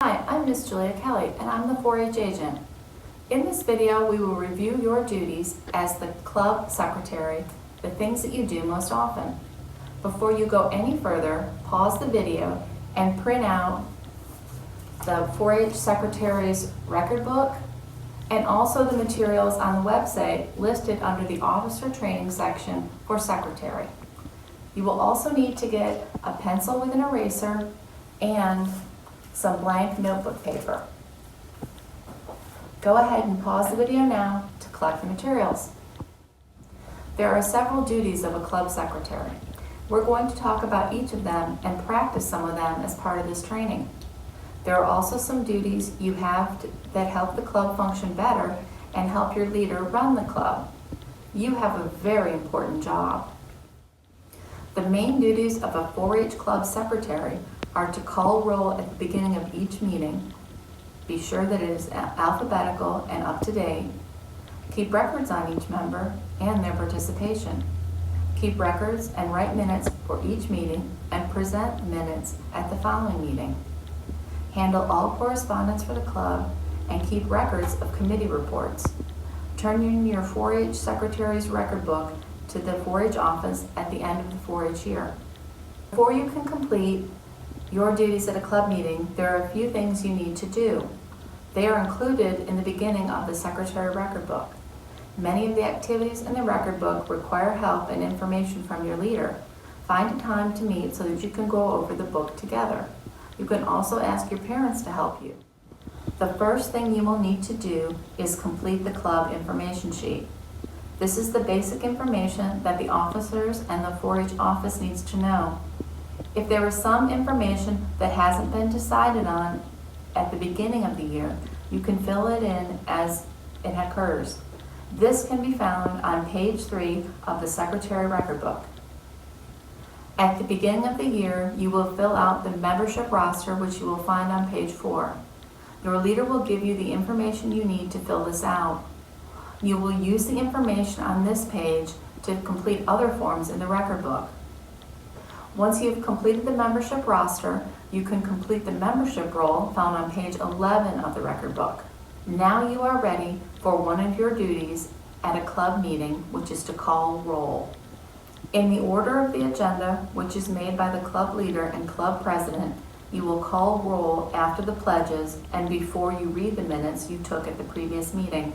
Hi, I'm Miss Julia Kelly, and I'm the 4-H agent. In this video, we will review your duties as the club secretary, the things that you do most often. Before you go any further, pause the video and print out the 4-H secretary's record book and also the materials on the website listed under the officer training section for secretary. You will also need to get a pencil with an eraser and some blank notebook paper. Go ahead and pause the video now to collect the materials. There are several duties of a club secretary. We're going to talk about each of them and practice some of them as part of this training. There are also some duties you have that help the club function better and help your leader run the club. You have a very important job. The main duties of a 4-H club secretary are to call roll at the beginning of each meeting, be sure that it is alphabetical and up to date, keep records on each member and their participation, keep records and write minutes for each meeting and present minutes at the following meeting, handle all correspondence for the club and keep records of committee reports. Turn in your 4-H secretary's record book to the 4-H office at the end of the 4-H year. Before you can complete your duties at a club meeting, there are a few things you need to do. They are included in the beginning of the secretary record book. Many of the activities in the record book require help and information from your leader. Find a time to meet so that you can go over the book together. You can also ask your parents to help you. The first thing you will need to do is complete the club information sheet. This is the basic information that the officers and the 4-H office needs to know. If there is some information that hasn't been decided on at the beginning of the year, you can fill it in as it occurs. This can be found on page 3 of the secretary record book. At the beginning of the year, you will fill out the membership roster, which you will find on page 4. Your leader will give you the information you need to fill this out. You will use the information on this page to complete other forms in the record book. Once you've completed the membership roster, you can complete the membership roll found on page 11 of the record book. Now you are ready for one of your duties at a club meeting, which is to call roll. In the order of the agenda, which is made by the club leader and club president, you will call roll after the pledges and before you read the minutes you took at the previous meeting.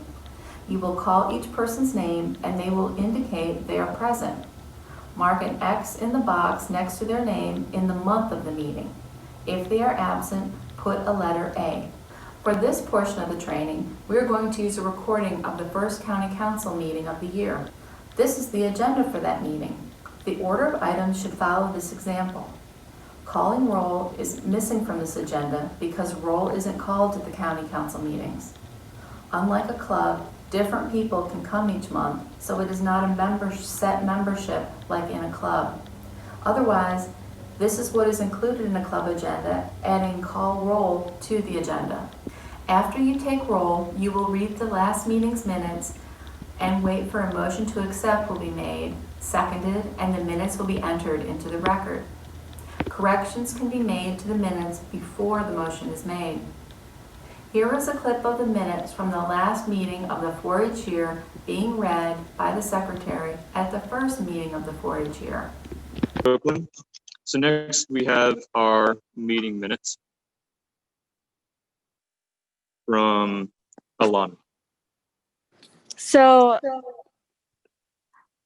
You will call each person's name and they will indicate they are present. Mark an X in the box next to their name in the month of the meeting. If they are absent, put a letter A. For this portion of the training, we are going to use a recording of the first county council meeting of the year. This is the agenda for that meeting. The order of items should follow this example. Calling roll is missing from this agenda because roll isn't called at the county council meetings. Unlike a club, different people can come each month, so it is not a set membership like in a club. Otherwise, this is what is included in a club agenda, adding call roll to the agenda. After you take roll, you will read the last meeting's minutes and wait for a motion to accept will be made, seconded, and the minutes will be entered into the record. Corrections can be made to the minutes before the motion is made. Here is a clip of the minutes from the last meeting of the 4-H year being read by the secretary at the first meeting of the 4-H year. Oakland. So next we have our meeting minutes from Alana. So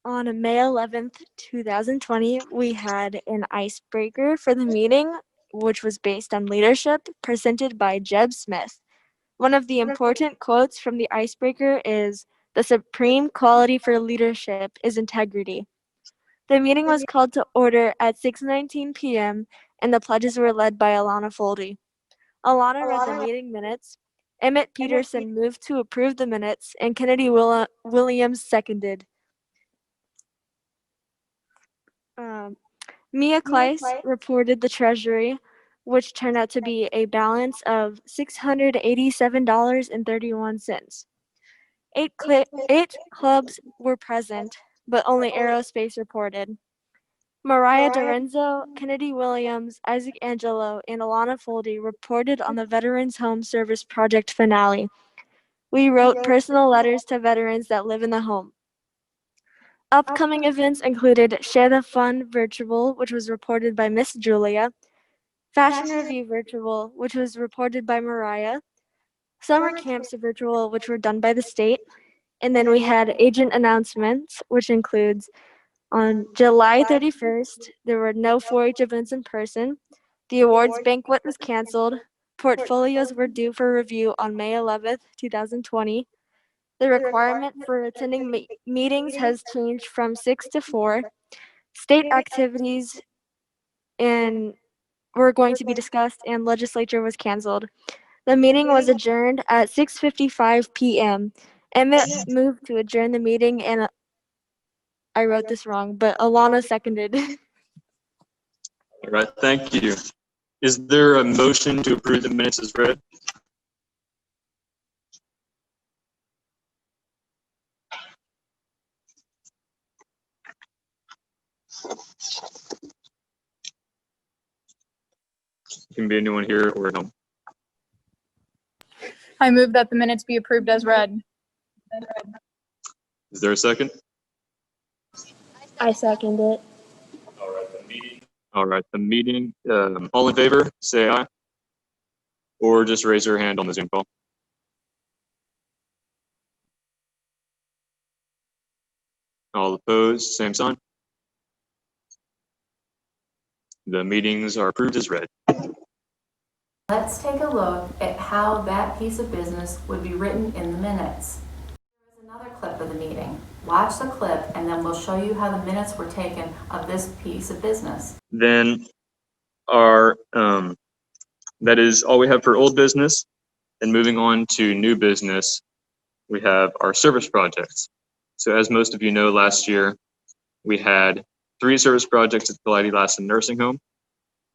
on May 11th, 2020, we had an icebreaker for the meeting, which was based on leadership, presented by Jeb Smith. One of the important quotes from the icebreaker is, "The supreme quality for leadership is integrity." The meeting was called to order at 6:19 p.m. and the pledges were led by Alana Foldy. Alana read the meeting minutes. Emmett Peterson moved to approve the minutes, and Kennedy Williams seconded. Mia Kleiss reported the treasury, which turned out to be a balance of $687.31. Eight clubs were present, but only Aerospace reported. Mariah Dorenzo, Kennedy Williams, Isaac Angelo, and Alana Foldy reported on the Veterans Home Service Project finale. We wrote personal letters to veterans that live in the home. Upcoming events included Share the Fun Virtual, which was reported by Miss Julia, Fashion Review Virtual, which was reported by Mariah, Summer Camps Virtual, which were done by the state, and then we had agent announcements, which includes on July 31st, there were no 4-H events in person. The awards banquet was canceled. Portfolios were due for review on May 11th, 2020. The requirement for attending meetings has changed from 6 to 4. State activities were going to be discussed, and legislature was canceled. The meeting was adjourned at 6:55 p.m. Emmett moved to adjourn the meeting, and I wrote this wrong, but Alana seconded. All right, thank you. Is there a motion to approve the minutes as read? It can be anyone here or at home. I move that the minutes be approved as read. Is there a second? I second it. All right, the meeting, all in favor, say aye. Or just raise your hand on the Zoom call. All opposed, same sign. The meetings are approved as read. Let's take a look at how that piece of business would be written in the minutes. There is another clip of the meeting. Watch the clip and then we'll show you how the minutes were taken of this piece of business. Then our, that is all we have for old business. And moving on to new business, we have our service projects. So as most of you know, last year we had 3 service projects at the Calliope Lassen Nursing Home.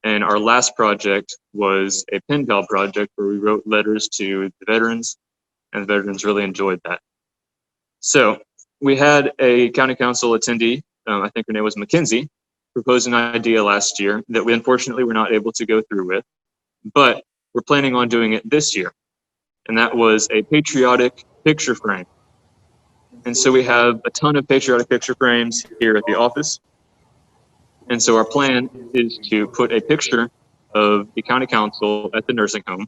And our last project was a pen pal project where we wrote letters to the veterans, and the veterans really enjoyed that. So we had a county council attendee, I think her name was Mackenzie, propose an idea last year that we unfortunately were not able to go through with, but we're planning on doing it this year. And that was a patriotic picture frame. And so we have a ton of patriotic picture frames here at the office. And so our plan is to put a picture of the county council at the nursing home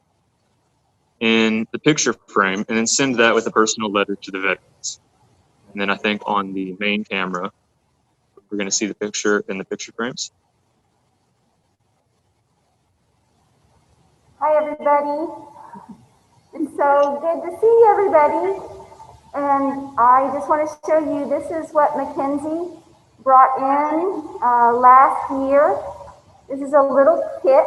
in the picture frame and then send that with a personal letter to the veterans. And then I think on the main camera, we're going to see the picture in the picture frames. Hi, everybody. It's so good to see everybody. And I just want to show you, this is what Mackenzie brought in last year. This is a little kit,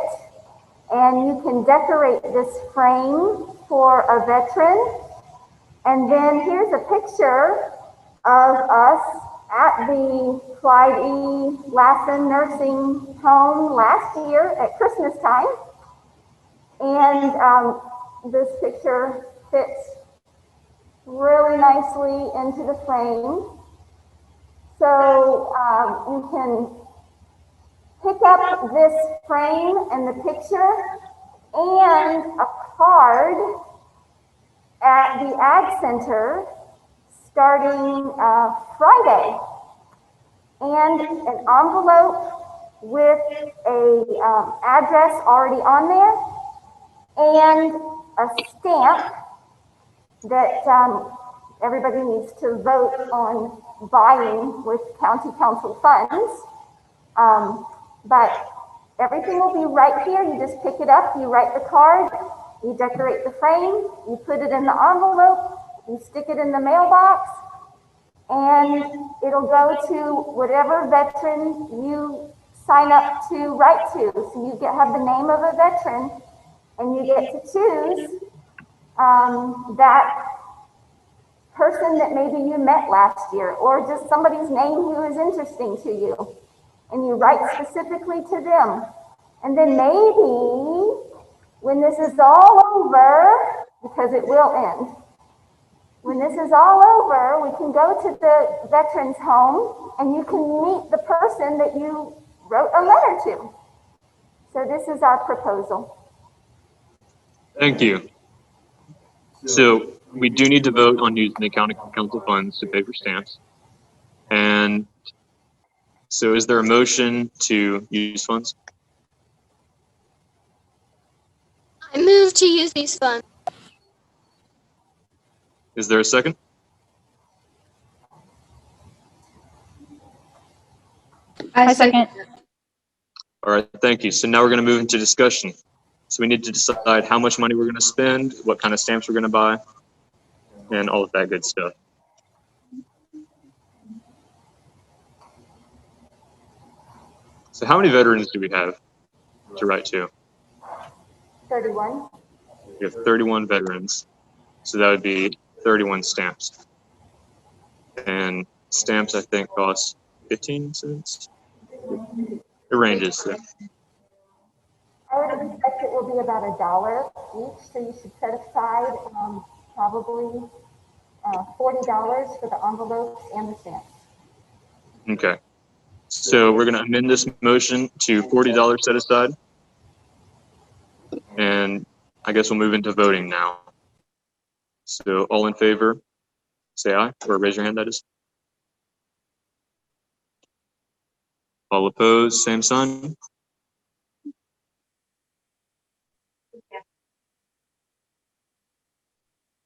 and you can decorate this frame for a veteran. And then here's a picture of us at the Clyde E. Lassen Nursing Home last year at Christmas time. And this picture fits really nicely into the frame. So you can pick up this frame and the picture and a card at the Ag Center starting Friday, and an envelope with a address already on there, and a stamp that everybody needs to vote on buying with county council funds. But everything will be right here. You just pick it up, you write the card, you decorate the frame, you put it in the envelope, you stick it in the mailbox, and it'll go to whatever veteran you sign up to write to. So you have the name of a veteran, and you get to choose that person that maybe you met last year, or just somebody's name who is interesting to you, and you write specifically to them. And then maybe when this is all over, because it will end, when this is all over, we can go to the veterans home and you can meet the person that you wrote a letter to. So this is our proposal. Thank you. So we do need to vote on using the county council funds to pay for stamps. And so is there a motion to use funds? I move to use these funds. Is there a second? I second. All right, thank you. So now we're going to move into discussion. So we need to decide how much money we're going to spend, what kind of stamps we're going to buy, and all of that good stuff. So how many veterans do we have to write to? 31. We have 31 veterans. So that would be 31 stamps. And stamps, I think, cost 15 cents. It ranges. So. I would expect it will be about $1 each, so you should set aside probably $40 for the envelopes and the stamps. Okay. So we're going to amend this motion to $40 set aside. And I guess we'll move into voting now. So all in favor, say aye, or raise your hand, that is. All opposed, same sign.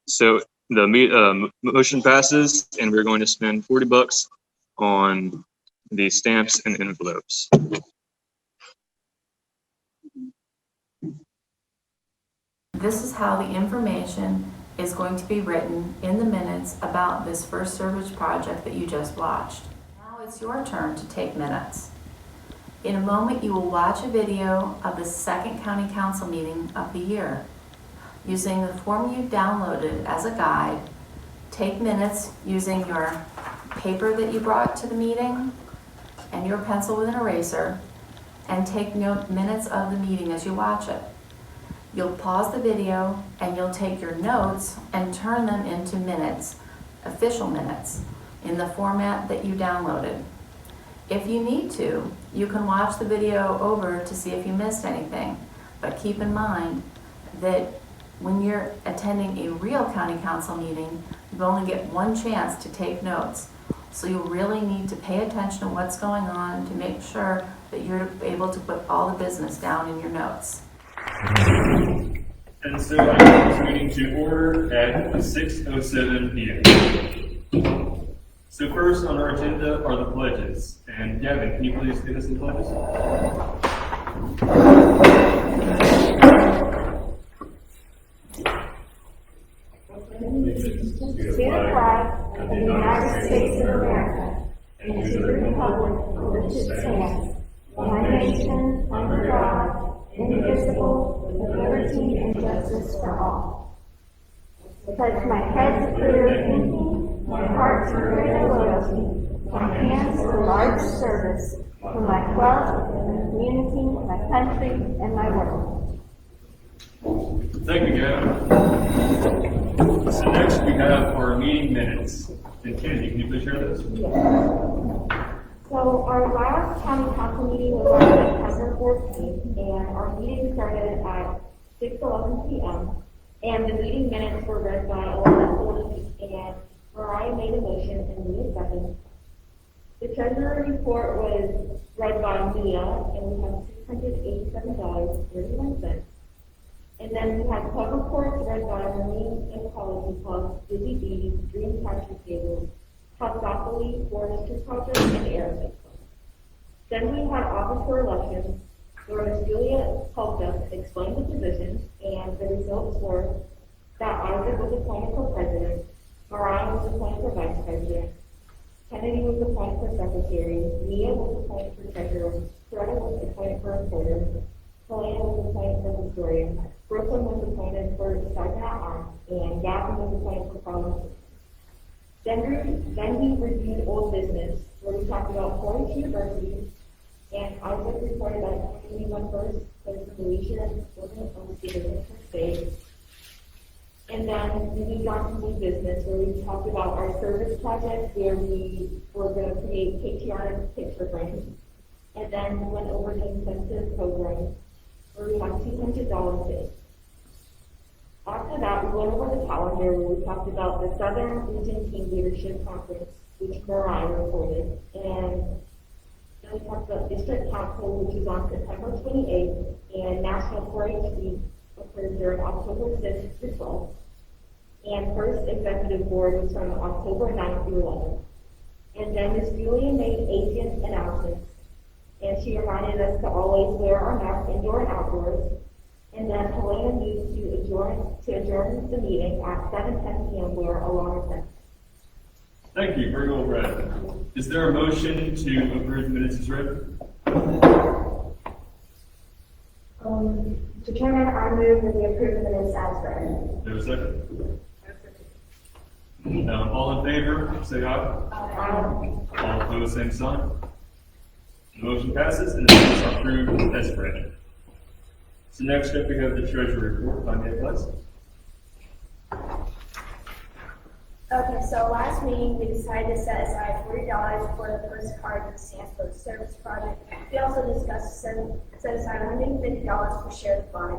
So the motion passes, and we're going to spend $40 on the stamps and envelopes. This is how the information is going to be written in the minutes about this first service project that you just watched. Now it's your turn to take minutes. In a moment, you will watch a video of the second county council meeting of the year. Using the form you downloaded as a guide, take minutes using your paper that you brought to the meeting and your pencil with an eraser, and take minutes of the meeting as you watch it. You'll pause the video and you'll take your notes and turn them into minutes, official minutes, in the format that you downloaded. If you need to, you can watch the video over to see if you missed anything, but keep in mind that when you're attending a real county council meeting, you only get one chance to take notes. So you really need to pay attention to what's going on to make sure that you're able to put all the business down in your notes. And so I call this meeting to order at 6:07 p.m. So first on our agenda are the pledges. And Gavin, can you please give us the pledges? To the flag of the United States of America and to the republic for which it stands, one nation, under God, indivisible, with liberty and justice for all. Pledge my head to clear thinking, my heart to greater loyalty, my hands to large service, for my club, my community, my country, and my world. Thank you, Gavin. So next we have our meeting minutes. And Kennedy, can you please share those? So our last county council meeting was on September 14th, and our meeting started at 6:11 p.m. And the meeting minutes were read by 11:40, and Mariah made a motion and Mia second. The treasurer report was read by Mia, and we have $687.31. And then we had club reports read by Marine and Ecology Club, Busy Bees, Dream Capture Tables, Hopsopoly, Forestry Project, and Aerospace Club. Then we had officer elections, where Ms. Julia helped us explain the positions, and the results were that Isaac was appointed for president, Mariah was appointed for vice president, Kennedy was appointed for secretary, Mia was appointed for treasurer, Coretta was appointed for reporter, Helena was appointed for historian, Brooklyn was appointed for sergeant at arms, and Gavin was appointed for pharmacist. Then we reviewed old business, where we talked about Portage University, and Isaac reported that he went first because Felicia wasn't on the state of the state. And then we moved on to new business, where we talked about our service project, where we were going to create patriotic picture frames. and then we went over the incentive program, where we have $200 in. After that, we went over the calendar where we talked about the Southern Region Team Leadership Conference, which Mariah reported, and then we talked about District Council, which is on September 28th, and National 4-H Week occurred during October 6th to 12th, and First Executive Board was from October 9th through 11th. And then Ms. Julia made agent announcements, and she reminded us to always wear our masks indoor and outdoors. And then Helena moved to adjourn the meeting at 7:10 p.m. where alarm is set. Thank you. Very well read. Is there a motion to approve the minutes as read? Mr. Chairman, I move that we approve the minutes as read. There a second? All in favor, say aye. All opposed, same sign. The motion passes and the minutes are approved as read. So next up, we have the treasury report. If I may, please. Okay, so last meeting, we decided to set aside $40 for the first card for the Sanford Service Project. We also discussed set aside $150 for shared fund.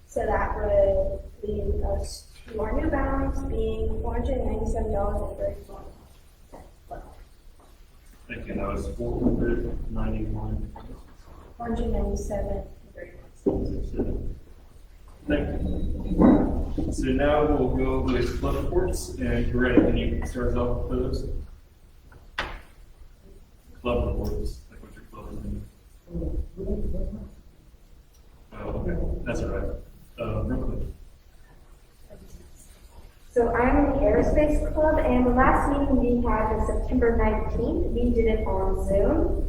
So that would leave us to our new balance being $497.34. Thank you. That was 491. $497.31. Thank you. So now we'll go with club reports, and Corinne, can you start us off with those? Club reports, like what your club is doing. Oh, okay, that's all right. Real quick. So I'm in the Aerospace Club, and the last meeting we had was September 19th. We did it on Zoom.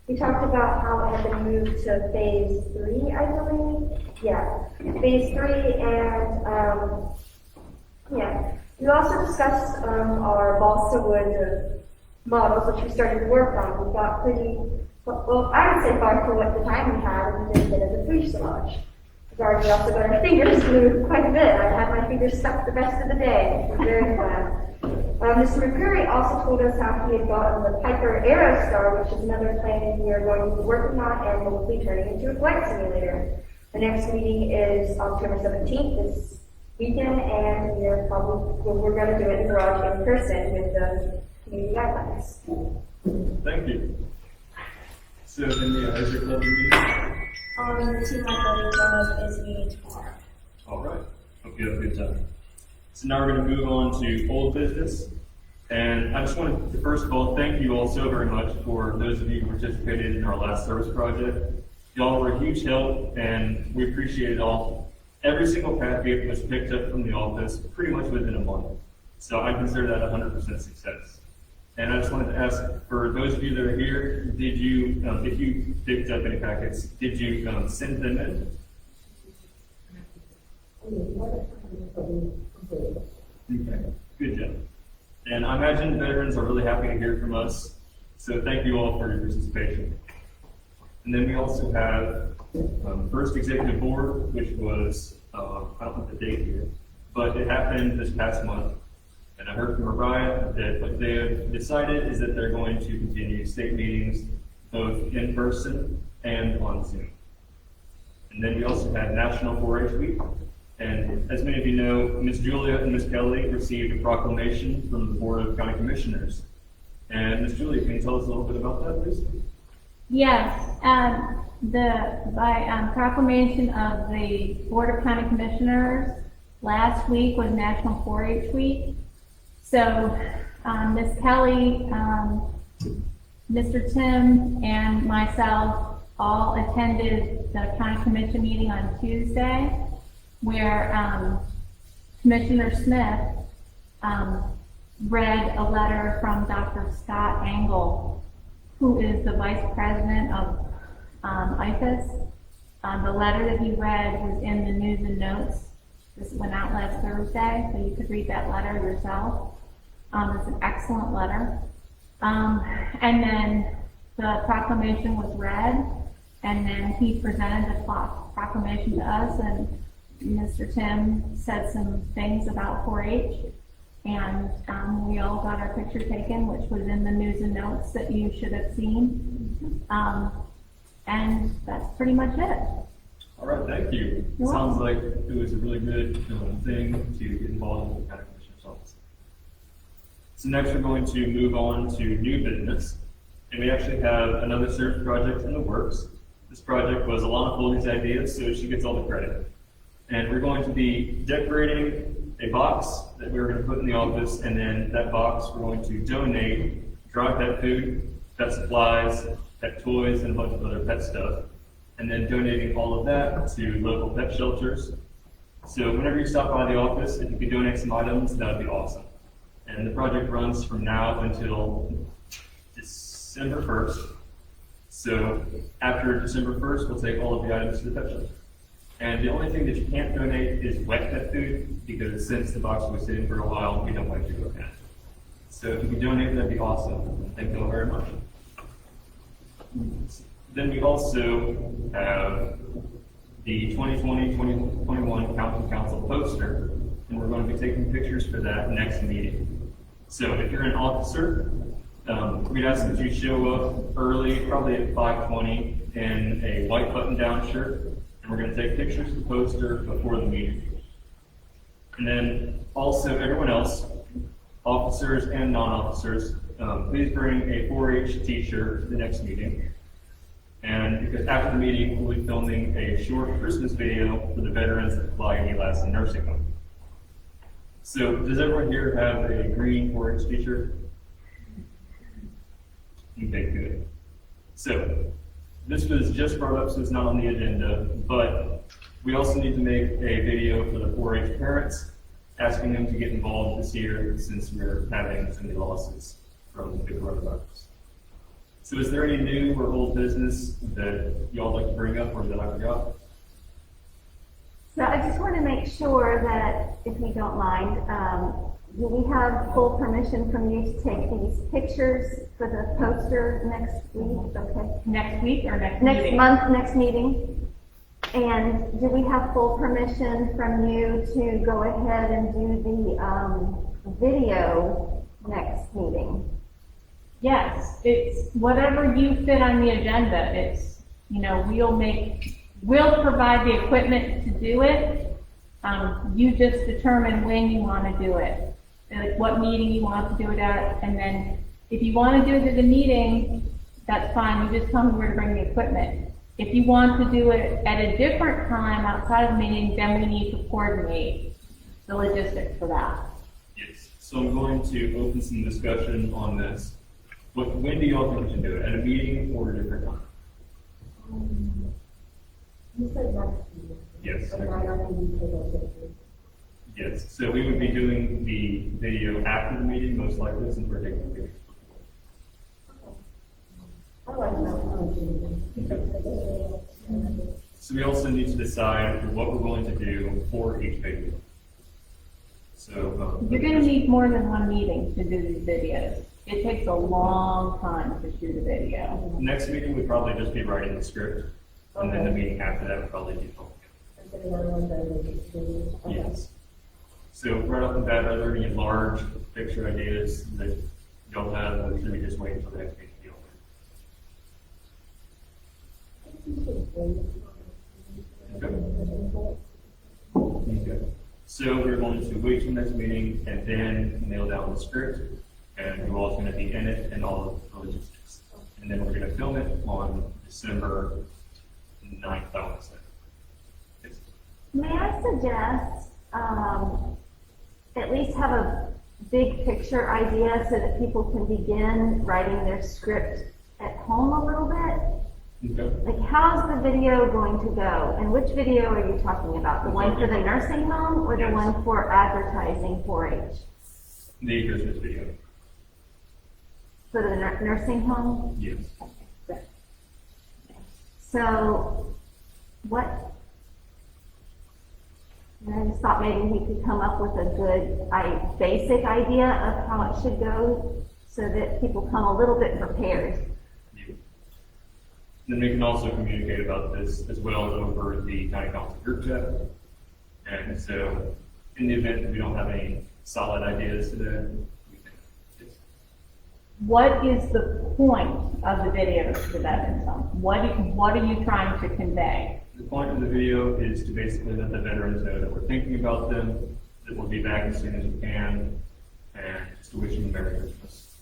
We talked about how it had been moved to phase 3, I believe. Yeah, phase 3, and yeah. We also discussed our balsa wood models, which we started to work on. We got pretty, well, I would say far for what the time we had, and we did a bit of the fuselage. We also got our fingers glued quite a bit. I had my fingers stuck the rest of the day. It was very fun. Mr. McCurry also told us how he had gotten the Piper Aerostar, which is another plane we are going to be working on and hopefully turning into a flight simulator. The next meeting is October 17th, this weekend, and we're going to do it in the garage in person with the community guidelines. Thank you. So, India, how's your club meeting? The team my club is meeting tomorrow. All right. Hope you have a good time. So now we're going to move on to old business. And I just wanted to, first of all, thank you all so very much for those of you who participated in our last service project. Y'all were a huge help, and we appreciate it all. Every single packet was picked up from the office pretty much within a month. So I consider that 100% success. And I just wanted to ask, for those of you that are here, did you, if you picked up any packets, did you send them in? Okay, good job. And I imagine veterans are really happy to hear from us, so thank you all for your participation. And then we also have First Executive Board, which was, I don't have the date here, but it happened this past month. And I heard from Mariah that what they have decided is that they're going to continue state meetings both in person and on Zoom. And then we also had National 4-H Week. And as many of you know, Ms. Julia and Ms. Kelly received a proclamation from the Board of County Commissioners. And Ms. Julia, can you tell us a little bit about that, please? Yes, by proclamation of the Board of County Commissioners, last week was National 4-H Week. So Ms. Kelly, Mr. Tim, and myself all attended the County Commission meeting on Tuesday, where Commissioner Smith read a letter from Dr. Scott Engel, who is the Vice President of IFAS. The letter that he read was in the news and notes. This went out last Thursday, so you could read that letter yourself. It's an excellent letter. And then the proclamation was read, and then he presented the proclamation to us, and Mr. Tim said some things about 4-H, and we all got our picture taken, which was in the news and notes that you should have seen. And that's pretty much it. All right, thank you. You're Sounds like it was a really good thing to get involved with the county commissioner's office. So next we're going to move on to new business. And we actually have another service project in the works. This project was Alana Foley's idea, so she gets all the credit. And we're going to be decorating a box that we're going to put in the office, and then that box we're going to donate dry pet food, pet supplies, pet toys, and a bunch of other pet stuff. And then donating all of that to local pet shelters. So whenever you stop by the office, if you could donate some items, that would be awesome. And the project runs from now until December 1st. So after December 1st, we'll take all of the items to the pet shelter. And the only thing that you can't donate is wet pet food, because since the box was sitting for a while, we don't want you to go ahead. So if you could donate, that'd be awesome. Thank you all very much. Then we also have the 2020-2021 County Council poster, and we're going to be taking pictures for that next meeting. So if you're an officer, we'd ask that you show up early, probably at 5:20, in a white button-down shirt, and we're going to take pictures of the poster before the meeting. And then also everyone else, officers and non-officers, please bring a 4-H t-shirt to the next meeting. And because after the meeting, we'll be filming a short Christmas video for the veterans at Flying Lassen Nursing Home. So does everyone here have a green 4-H t-shirt? Okay, good. So this was just brought up, so it's not on the agenda, but we also need to make a video for the 4-H parents, asking them to get involved this year since we're having so many losses from the coronavirus. So is there any new or old business that y'all like to bring up or that I forgot? So I just want to make sure that, if you don't mind, do we have full permission from you to take these pictures for the poster next week? Okay. Next week or next Next meeting? month, next meeting. And do we have full permission from you to go ahead and do the video next meeting? Yes, it's whatever you fit on the agenda. It's, we'll provide the equipment to do it. You just determine when you want to do it, like what meeting you want to do it at, and then if you want to do it at the meeting, that's fine. You just tell me where to bring the equipment. If you want to do it at a different time outside of the meeting, then we need to coordinate the logistics for that. Yes. So I'm going to open some discussion on this. When do y'all think we should do it? At a meeting or a different time? You said next meeting. Yes. But I don't think you take those pictures. Yes. So we would be doing the video after the meeting, most likely, since we're taking the pictures. I like that. So we also need to decide what we're going to do for each video. So You're going to need more than one meeting to do these videos. It takes a long time to shoot a video. next meeting would probably just be writing the script, and then the meeting after that would probably be filming. Yes. So right off the bat, are there any large picture ideas that y'all have, or should we just wait until the next meeting? Okay. So we're going to wait till next meeting and then nail down the script, and who all's going to be in it and all of the logistics. And then we're going to film it on December 9th, I want to say. Yes. May I suggest at least have a big picture idea so that people can begin writing their script at home a little bit? Okay. Like, how's the video going to go? And which video are you talking about? The one for the nursing home or the Yes. one for advertising 4-H? The Christmas video. For the nursing home? Yes. So, what? I just thought maybe we could come up with a good, basic idea of how it should go so that people come a little bit prepared. Then we can also communicate about this as well over the county council group chat. And so, in the event that we don't have any solid ideas today, we can. Yes. What is the point of the videos for veterans? What are you trying to convey? The point of the video is to basically let the veterans know that we're thinking about them, that we'll be back as soon as we can, and just to wish them Merry Christmas.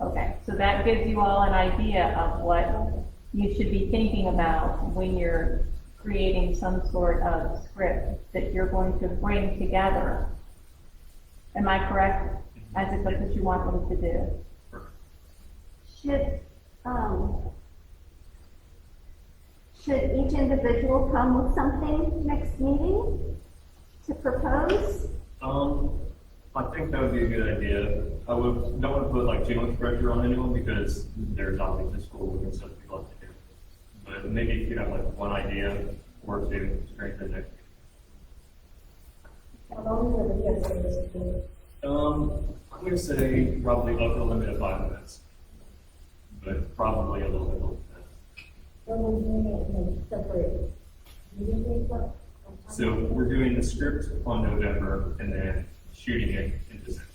Okay, so that gives you all an idea of what you should be thinking about when you're creating some sort of script that you're going to bring together. Am I correct? As if that's what you want them to do. Should each individual come with something next meeting to propose? I think that would be a good idea. Don't want to put like too much pressure on anyone because there's obviously schoolwork and stuff people have to do. But maybe you could have like one idea or two to strengthen it. How long is the video supposed to be? I'm going to say probably up to a limit of 5 minutes, but probably a little bit over that. So we're doing it in a separate meeting, what? So we're doing the script on November and then shooting it in December.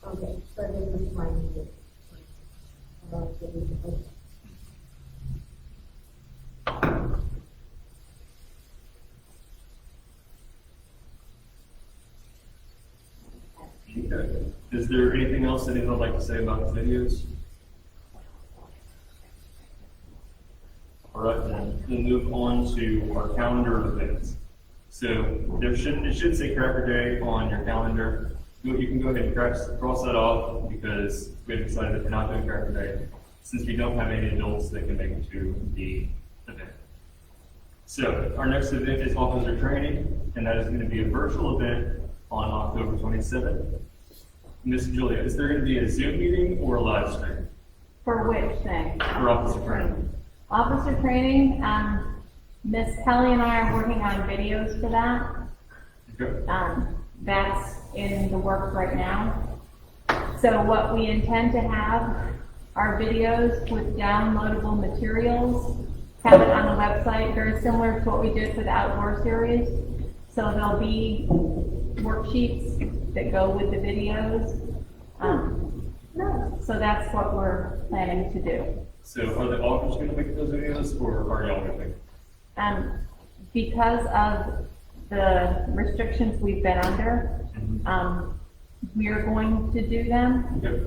Okay, so this is my meeting. Okay. Is there anything else that anyone would like to say about the videos? All right, then we'll move on to our calendar of events. So it should say Cracker Day on your calendar. You can go ahead and cross that off because we've decided that we're not doing Cracker Day since we don't have any adults that can make it to the event. So our next event is officer training, and that is going to be a virtual event on October 27th. Miss Julia, is there going to be a Zoom meeting or a live stream? For which thing? For officer training. Officer training, Miss Kelly and I are working on videos for that. Okay. That's in the works right now. So what we intend to have are videos with downloadable materials, have it on the website, very similar to what we did for the outdoor series. So there'll be worksheets that go with the videos. So that's what we're planning to do. So are the authors going to make those videos or are y'all going to make them? Because of the restrictions we've been under, we're going to do them. Okay.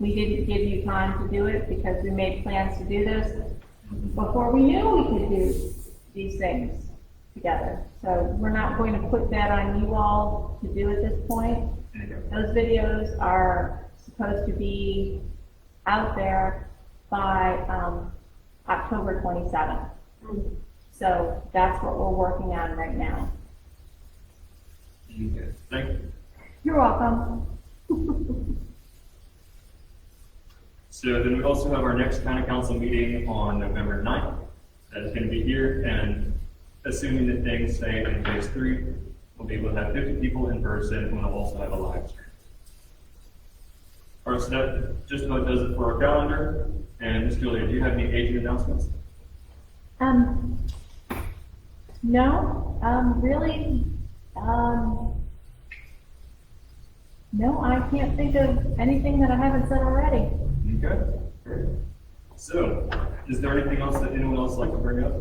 We didn't give you time to do it because we made plans to do this before we knew we could do these things together. So we're not going to put that on you all to do at this point. Those videos are supposed to be out there by October 27th. So that's what we're working on right now. Okay. Thank you. You're welcome. So then we also have our next county council meeting on November 9th. That is going to be here, and assuming that things stay in phase 3, we'll be able to have 50 people in person, and we'll also have a live stream. All right, so that just about does it for our calendar. And Ms. Julia, do you have any agent announcements? No, really, no, I can't think of anything that I haven't said already. Okay, great. So, is there anything else that anyone else would like to bring up?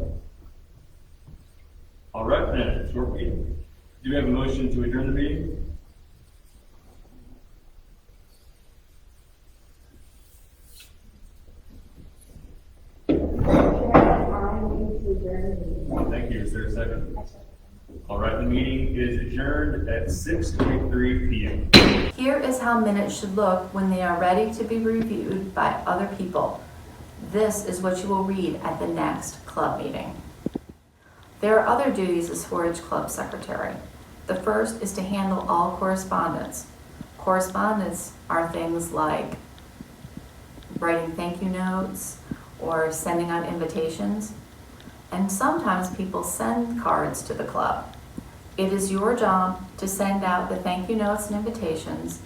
All right, then, short meeting. Do we have a motion to adjourn the meeting? Thank you. Is there a second? All right, the meeting is adjourned at 6:23 p.m. Here is how minutes should look when they are ready to be reviewed by other people. This is what you will read at the next club meeting. There are other duties as 4-H Club Secretary. The first is to handle all correspondence. Correspondence are things like writing thank you notes or sending out invitations. And sometimes people send cards to the club. It is your job to send out the thank you notes and invitations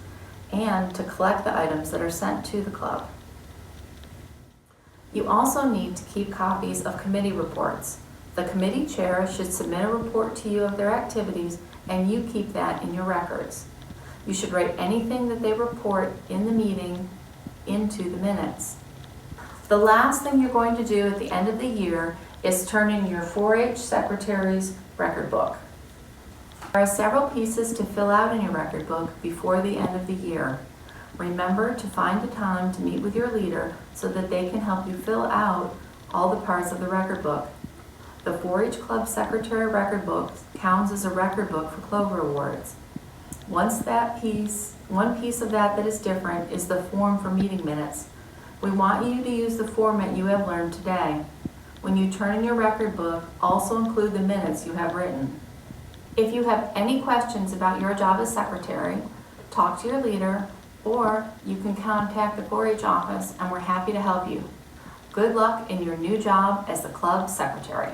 and to collect the items that are sent to the club. You also need to keep copies of committee reports. The committee chair should submit a report to you of their activities and you keep that in your records. You should write anything that they report in the meeting into the minutes. The last thing you're going to do at the end of the year is turn in your 4-H secretary's record book. There are several pieces to fill out in your record book before the end of the year. Remember to find a time to meet with your leader so that they can help you fill out all the parts of the record book. The 4-H Club Secretary record book counts as a record book for Clover Awards. One piece of that is different is the form for meeting minutes. We want you to use the format you have learned today. When you turn in your record book, also include the minutes you have written. If you have any questions about your job as secretary, talk to your leader, or you can contact the 4-H office and we're happy to help you. Good luck in your new job as the club secretary.